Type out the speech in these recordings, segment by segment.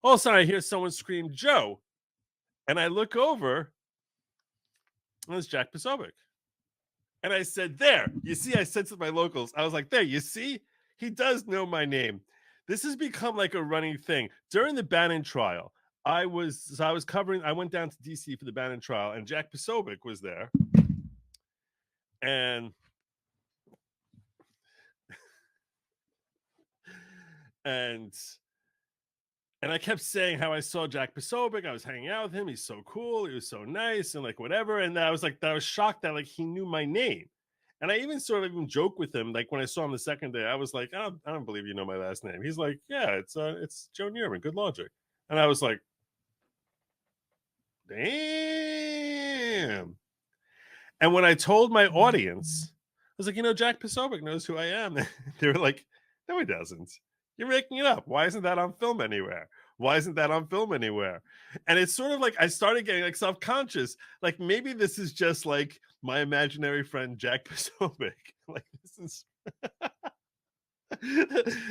All of a sudden, I hear someone scream, Joe. And I look over, and it's Jack Posobiec. And I said, there, you see, I said to my locals, I was like, there, you see, he does know my name. This has become like a running thing. During the Bannon trial, I was covering, I went down to DC for the Bannon trial, and Jack Posobiec was there. And and I kept saying how I saw Jack Posobiec. I was hanging out with him. He's so cool. He was so nice and like whatever. And I was shocked that like he knew my name. And I even sort of even joked with him, like when I saw him the second day, I was like, I don't believe you know my last name. He's like, yeah, it's Joe Neerman. Good logic. And I was like, damn. And when I told my audience, I was like, Jack Posobiec knows who I am. They were like, no, he doesn't. You're making it up. Why isn't that on film anywhere? Why isn't that on film anywhere? And it's sort of like I started getting like self-conscious. Like maybe this is just like my imaginary friend Jack Posobiec. Like this is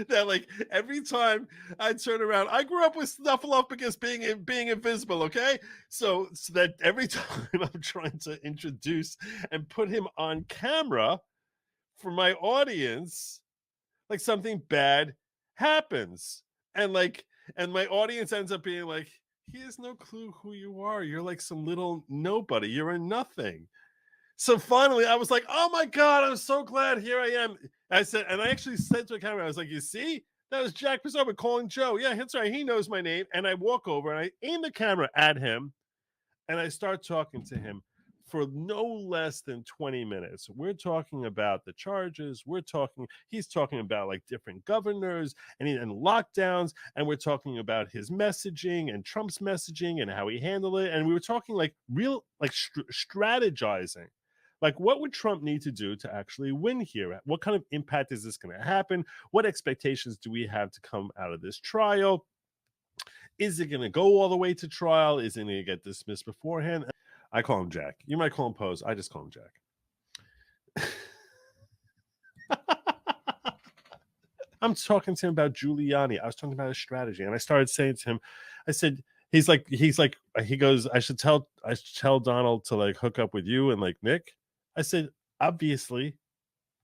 that like every time I turn around, I grew up with Snuffleupagus being invisible, okay? So that every time I'm trying to introduce and put him on camera for my audience, like something bad happens. And my audience ends up being like, he has no clue who you are. You're like some little nobody. You're a nothing. So finally, I was like, oh my God, I'm so glad here I am. I said, and I actually said to the camera, I was like, you see, that was Jack Posobiec calling Joe. Yeah, that's right. He knows my name. And I walk over and I aim the camera at him and I start talking to him for no less than 20 minutes. We're talking about the charges. He's talking about like different governors and lockdowns. And we're talking about his messaging and Trump's messaging and how he handled it. And we were talking like real, like strategizing. Like, what would Trump need to do to actually win here? What kind of impact is this going to happen? What expectations do we have to come out of this trial? Is it going to go all the way to trial? Is it going to get dismissed beforehand? I call him Jack. You might call him Pose. I just call him Jack. I'm talking to him about Giuliani. I was talking about his strategy, and I started saying to him, I said, he goes, I should tell Donald to like hook up with you and like Nick. I said, obviously,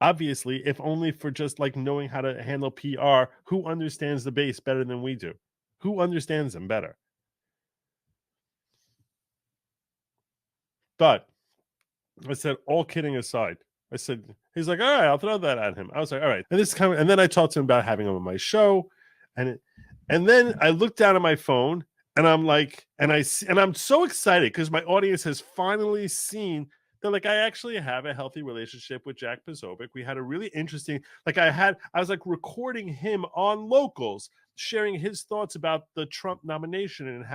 if only for just like knowing how to handle PR. Who understands the base better than we do? Who understands them better? But I said, all kidding aside, I said, he's like, all right, I'll throw that at him. I was like, all right. And then I talked to him about having him on my show. And then I looked down at my phone and I'm like, and I'm so excited because my audience has finally seen that like I actually have a healthy relationship with Jack Posobiec. We had a really interesting, I was like recording him on Locals, sharing his thoughts about the Trump nomination and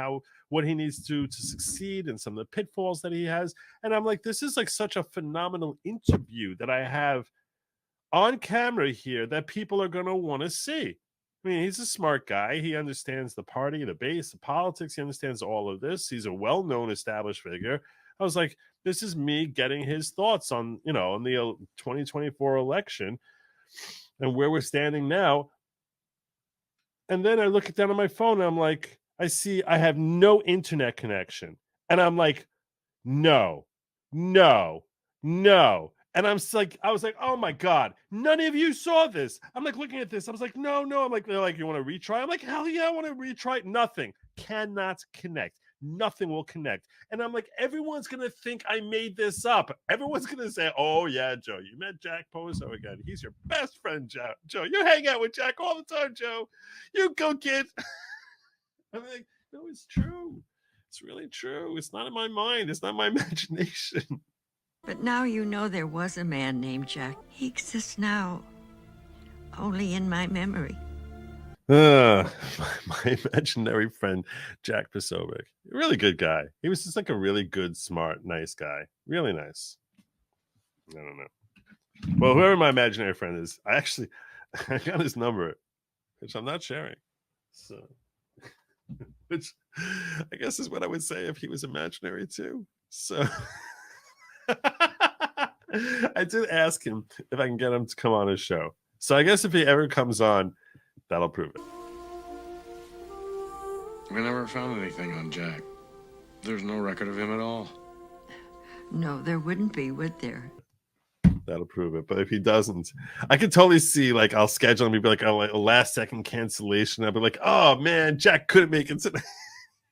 what he needs to succeed and some of the pitfalls that he has. And I'm like, this is like such a phenomenal interview that I have on camera here that people are going to want to see. I mean, he's a smart guy. He understands the party, the base, the politics. He understands all of this. He's a well-known established figure. I was like, this is me getting his thoughts on the 2024 election and where we're standing now. And then I look down at my phone and I'm like, I see I have no internet connection. And I'm like, no. And I was like, oh my God, none of you saw this. I'm like looking at this. I was like, no. I'm like, they're like, you want to retry? I'm like, hell yeah, I want to retry. Nothing. Cannot connect. Nothing will connect. And I'm like, everyone's going to think I made this up. Everyone's going to say, oh yeah, Joe, you met Jack Poso again. He's your best friend, Joe. You hang out with Jack all the time, Joe. You go, kid. I'm like, no, it's true. It's really true. It's not in my mind. It's not my imagination. But now you know there was a man named Jack. He exists now, only in my memory. My imaginary friend, Jack Posobiec. Really good guy. He was just like a really good, smart, nice guy. Really nice. I don't know. Well, whoever my imaginary friend is, I got his number, which I'm not sharing. So, which I guess is what I would say if he was imaginary too. So I did ask him if I can get him to come on his show. So I guess if he ever comes on, that'll prove it. We never found anything on Jack. There's no record of him at all. No, there wouldn't be, would there? That'll prove it. But if he doesn't, I could totally see, like, I'll schedule him, he'd be like, oh, like a last second cancellation. I'll be like, oh man, Jack couldn't make it tonight.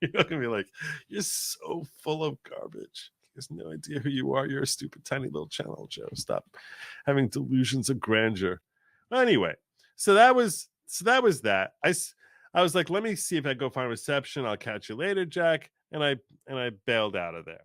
You're not gonna be like, you're so full of garbage. He has no idea who you are. You're a stupid tiny little channel, Joe. Stop having delusions of grandeur. Anyway, so that was that. I was like, let me see if I go find reception. I'll catch you later, Jack. And I bailed out of there.